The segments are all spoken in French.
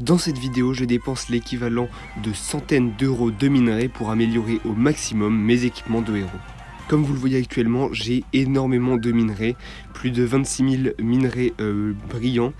Dans cette vidéo, je dépense l'équivalent de centaines d'euros de minerais pour améliorer au maximum mes équipements de héros. Comme vous le voyez actuellement, j'ai énormément de minerais, plus de 26 000 minerais brillants,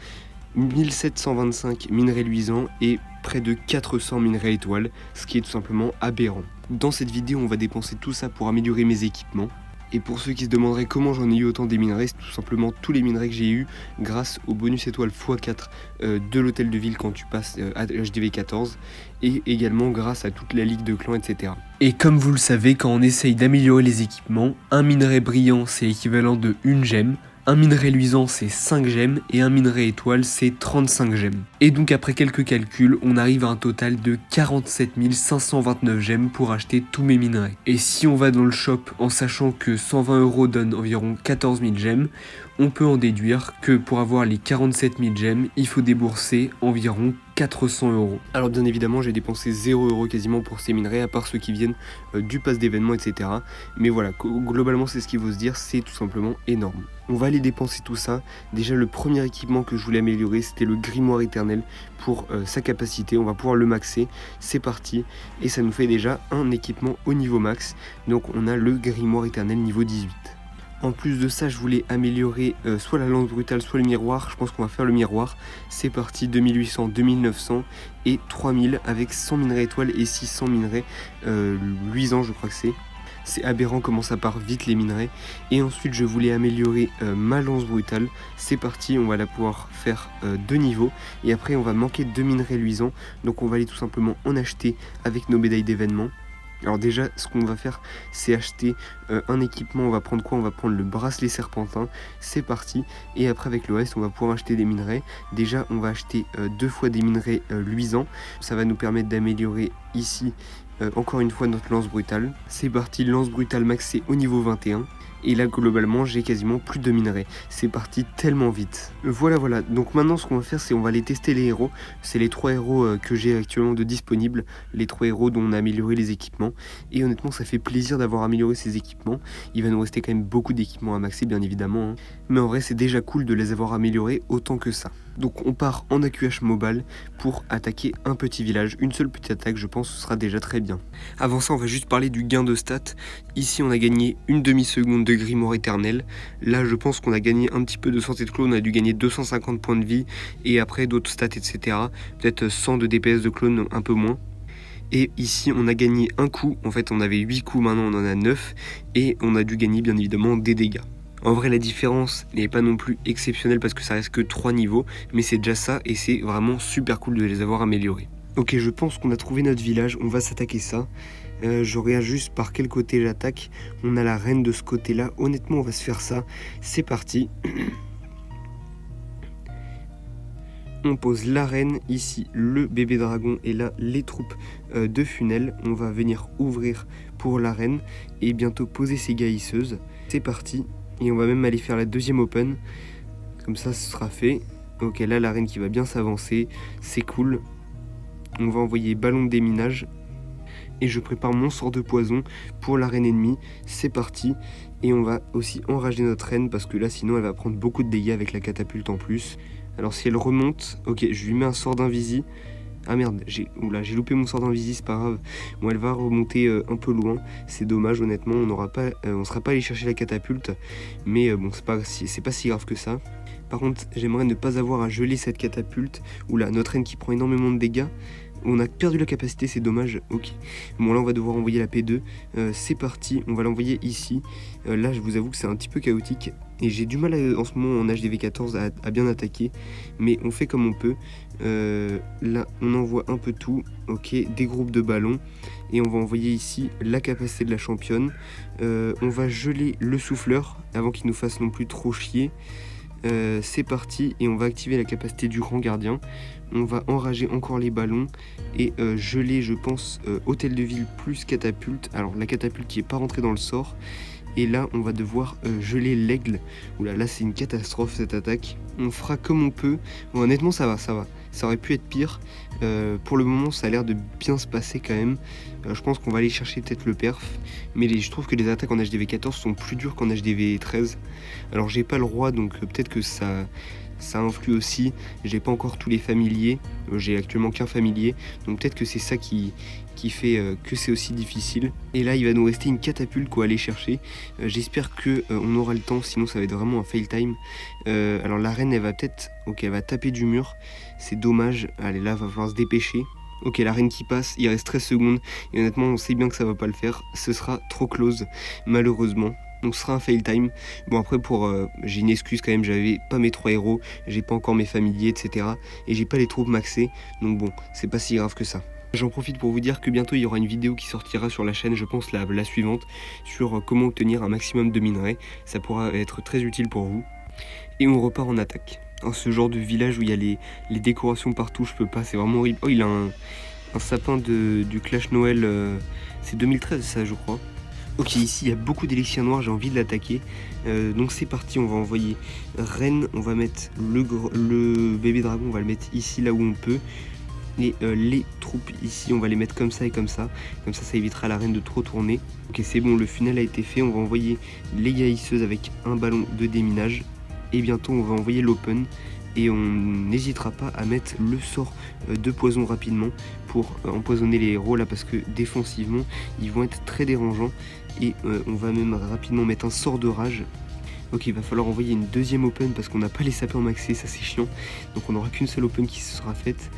1725 minerais luisants et près de 400 minerais étoiles, ce qui est tout simplement aberrant. Dans cette vidéo, on va dépenser tout ça pour améliorer mes équipements. Et pour ceux qui se demanderaient comment j'en ai eu autant des minerais, c'est tout simplement tous les minerais que j'ai eu grâce au bonus étoile x4 de l'hôtel de ville quand tu passes à HDV 14 et également grâce à toute la ligue de clans, etc. Et comme vous le savez, quand on essaye d'améliorer les équipements, un minerai brillant c'est l'équivalent de 1 gemme, un minerai luisant c'est 5 gemmes et un minerai étoile c'est 35 gemmes. Et donc après quelques calculs, on arrive à un total de 47 529 gemmes pour acheter tous mes minerais. Et si on va dans le shop en sachant que 120 € donne environ 14 000 gemmes, on peut en déduire que pour avoir les 47 000 gemmes, il faut débourser environ 400 €. Alors bien évidemment, j'ai dépensé 0 € quasiment pour ces minerais, à part ceux qui viennent du pass d'événements, etc. Mais voilà, globalement c'est ce qu'il faut se dire, c'est tout simplement énorme. On va aller dépenser tout ça. Déjà le premier équipement que je voulais améliorer, c'était le grimoire éternel pour sa capacité. On va pouvoir le maxer, c'est parti. Et ça nous fait déjà un équipement au niveau max. Donc on a le grimoire éternel niveau 18. En plus de ça, je voulais améliorer soit la lance brutale, soit le miroir. Je pense qu'on va faire le miroir. C'est parti, 2800, 2900 et 3000 avec 100 minerais étoiles et 600 minerais luisants, je crois que c'est. C'est aberrant comment ça part vite les minerais. Et ensuite, je voulais améliorer ma lance brutale. C'est parti, on va la pouvoir faire 2 niveaux. Et après, on va manquer 2 minerais luisants. Donc on va aller tout simplement en acheter avec nos médailles d'événement. Alors déjà, ce qu'on va faire, c'est acheter un équipement. On va prendre quoi? On va prendre le bracelet serpentin. C'est parti. Et après, avec le reste, on va pouvoir acheter des minerais. Déjà, on va acheter 2 fois des minerais luisants. Ça va nous permettre d'améliorer ici, encore une fois, notre lance brutale. C'est parti, lance brutale maxée au niveau 21. Et là, globalement, j'ai quasiment plus de minerais. C'est parti tellement vite. Voilà. Donc maintenant, ce qu'on va faire, c'est on va aller tester les héros. C'est les 3 héros que j'ai actuellement de disponibles. Les 3 héros dont on a amélioré les équipements. Et honnêtement, ça fait plaisir d'avoir amélioré ces équipements. Il va nous rester quand même beaucoup d'équipements à maxer, bien évidemment. Hein. Mais en vrai, c'est déjà cool de les avoir améliorés autant que ça. Donc on part en AQH Mobile pour attaquer un petit village. Une seule petite attaque, je pense, ce sera déjà très bien. Avant ça, on va juste parler du gain de stats. Ici, on a gagné une demi-seconde de grimoire éternel. Là, je pense qu'on a gagné un petit peu de santé de clone. On a dû gagner 250 points de vie. Et après, d'autres stats, etc. Peut-être 100 de DPS de clone, un peu moins. Et ici, on a gagné un coup. En fait, on avait 8 coups, maintenant on en a 9. Et on a dû gagner, bien évidemment, des dégâts. En vrai, la différence n'est pas non plus exceptionnelle parce que ça reste que 3 niveaux, mais c'est déjà ça et c'est vraiment super cool de les avoir améliorés. Ok, je pense qu'on a trouvé notre village, on va s'attaquer ça. Je regarde juste par quel côté j'attaque. On a la reine de ce côté-là. Honnêtement, on va se faire ça. C'est parti. On pose la reine, ici le bébé dragon et là les troupes de Funel. On va venir ouvrir pour la reine et bientôt poser ses gaillisseuses. C'est parti. Et on va même aller faire la deuxième open. Comme ça, ce sera fait. Ok, là, la reine qui va bien s'avancer. C'est cool. On va envoyer ballon de déminage. Et je prépare mon sort de poison pour la reine ennemie. C'est parti. Et on va aussi enrager notre reine parce que là, sinon, elle va prendre beaucoup de dégâts avec la catapulte en plus. Alors, si elle remonte... Ok, je lui mets un sort d'invisi. Ah merde, j'ai loupé mon sort d'invisi, c'est pas grave. Bon, elle va remonter un peu loin. C'est dommage, honnêtement, on sera pas allé chercher la catapulte. Mais bon, c'est pas si grave que ça. Par contre, j'aimerais ne pas avoir à geler cette catapulte. Oula, notre reine qui prend énormément de dégâts. On a perdu la capacité, c'est dommage. Ok. Bon, là, on va devoir envoyer la P2. C'est parti, on va l'envoyer ici. Là, je vous avoue que c'est un petit peu chaotique. Et j'ai du mal en ce moment en HDV 14 à bien attaquer. Mais on fait comme on peut. Là, on envoie un peu tout. Ok, des groupes de ballons. Et on va envoyer ici la capacité de la championne. On va geler le souffleur avant qu'il nous fasse non plus trop chier. C'est parti et on va activer la capacité du grand gardien. On va enrager encore les ballons et geler, je pense, hôtel de ville plus catapulte. Alors la catapulte qui n'est pas rentrée dans le sort. Et là, on va devoir geler l'aigle. Oula, là, c'est une catastrophe cette attaque. On fera comme on peut. Bon, honnêtement, ça va. Ça aurait pu être pire. Pour le moment, ça a l'air de bien se passer quand même. Je pense qu'on va aller chercher peut-être le perf. Mais je trouve que les attaques en HDV 14 sont plus dures qu'en HDV 13. Alors, j'ai pas le roi, donc peut-être que ça ça influe aussi. J'ai pas encore tous les familiers, j'ai actuellement qu'un familier, donc peut-être que c'est ça qui fait que c'est aussi difficile. Et là il va nous rester une catapulte qu'on va aller chercher. J'espère que on aura le temps, sinon ça va être vraiment un fail time. Alors la reine elle va peut-être, ok, elle va taper du mur, c'est dommage. Allez, là va falloir se dépêcher. Ok, la reine qui passe, il reste 13 secondes et honnêtement on sait bien que ça va pas le faire, ce sera trop close malheureusement. Donc ce sera un fail time. Bon après j'ai une excuse quand même, j'avais pas mes 3 héros, j'ai pas encore mes familiers, etc. Et j'ai pas les troupes maxées, donc bon, c'est pas si grave que ça. J'en profite pour vous dire que bientôt il y aura une vidéo qui sortira sur la chaîne, je pense la suivante, sur comment obtenir un maximum de minerais. Ça pourra être très utile pour vous. Et on repart en attaque. Ce genre de village où il y a les décorations partout, je peux pas, c'est vraiment horrible. Oh, il a un sapin du Clash Noël, c'est 2013 ça je crois. Ok, ici il y a beaucoup d'élixirs noirs, j'ai envie de l'attaquer. Donc c'est parti, on va envoyer reine, on va mettre le bébé dragon, on va le mettre ici là où on peut. Et les troupes ici, on va les mettre comme ça et comme ça. Comme ça évitera la reine de trop tourner. Ok, c'est bon, le funnel a été fait. On va envoyer les guérisseuses avec un ballon de déminage. Et bientôt, on va envoyer l'open. Et on n'hésitera pas à mettre le sort de poison rapidement pour empoisonner les héros là, parce que défensivement, ils vont être très dérangeants. Et on va même rapidement mettre un sort de rage. Ok, il va falloir envoyer une deuxième open parce qu'on n'a pas les sapins maxés, ça c'est chiant. Donc on n'aura qu'une seule open qui se sera faite.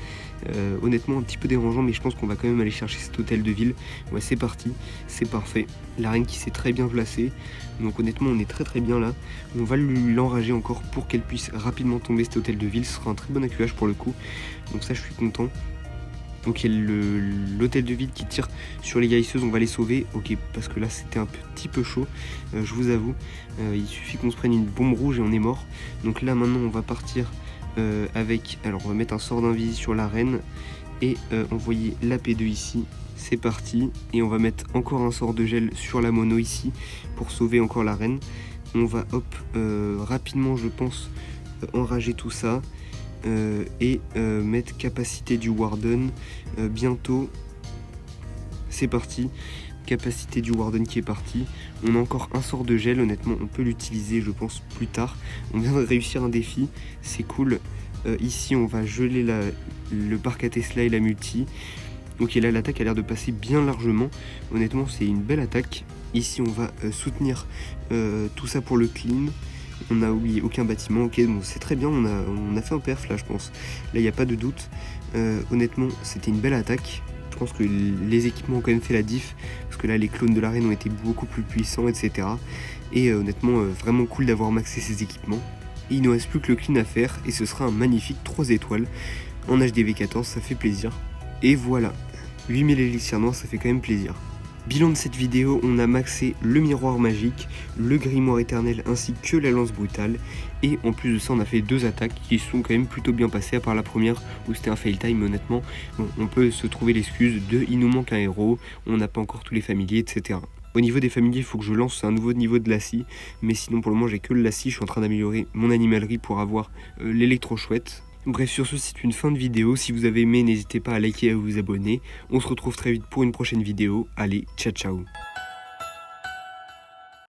Honnêtement un petit peu dérangeant, mais je pense qu'on va quand même aller chercher cet hôtel de ville. Ouais, c'est parti, c'est parfait. La reine qui s'est très bien placée. Donc honnêtement on est très bien là. On va l'enrager encore pour qu'elle puisse rapidement tomber cet hôtel de ville. Ce sera un très bon accueillage pour le coup. Donc ça je suis content. Donc il y a l'hôtel de ville qui tire sur les guérisseuses, on va les sauver. Ok, parce que là c'était un petit peu chaud, je vous avoue. Il suffit qu'on se prenne une bombe rouge et on est mort. Donc là maintenant on va partir avec... Alors on va mettre un sort d'invisi sur la reine et envoyer la P2 ici. C'est parti. Et on va mettre encore un sort de gel sur la mono ici pour sauver encore la reine. On va rapidement je pense enrager tout ça. Et mettre capacité du Warden bientôt. C'est parti, capacité du Warden qui est parti. On a encore un sort de gel, honnêtement on peut l'utiliser je pense plus tard. On vient de réussir un défi, c'est cool. Ici on va geler le parc à Tesla et la multi. Ok, là l'attaque a l'air de passer bien largement. Honnêtement c'est une belle attaque. Ici on va soutenir tout ça pour le clean. On n'a oublié aucun bâtiment, ok, bon, c'est très bien, on a fait un perf là je pense. Là il n'y a pas de doute. Honnêtement c'était une belle attaque. Je pense que les équipements ont quand même fait la diff. Parce que là les clones de la reine ont été beaucoup plus puissants, etc. Et honnêtement vraiment cool d'avoir maxé ces équipements. Et il ne reste plus que le clean à faire. Et ce sera un magnifique 3 étoiles en HDV14, ça fait plaisir. Et voilà, 8000 élixirs noirs, ça fait quand même plaisir. Bilan de cette vidéo, on a maxé le miroir magique, le grimoire éternel ainsi que la lance brutale. Et en plus de ça, on a fait 2 attaques qui sont quand même plutôt bien passées, à part la première où c'était un fail time honnêtement. Bon, on peut se trouver l'excuse de il nous manque un héros, on n'a pas encore tous les familiers, etc. Au niveau des familiers, il faut que je lance un nouveau niveau de Lassie. Mais sinon pour le moment j'ai que le Lassie, je suis en train d'améliorer mon animalerie pour avoir l'électro-chouette. Bref, sur ce, c'est une fin de vidéo. Si vous avez aimé, n'hésitez pas à liker et à vous abonner. On se retrouve très vite pour une prochaine vidéo. Allez, ciao ciao.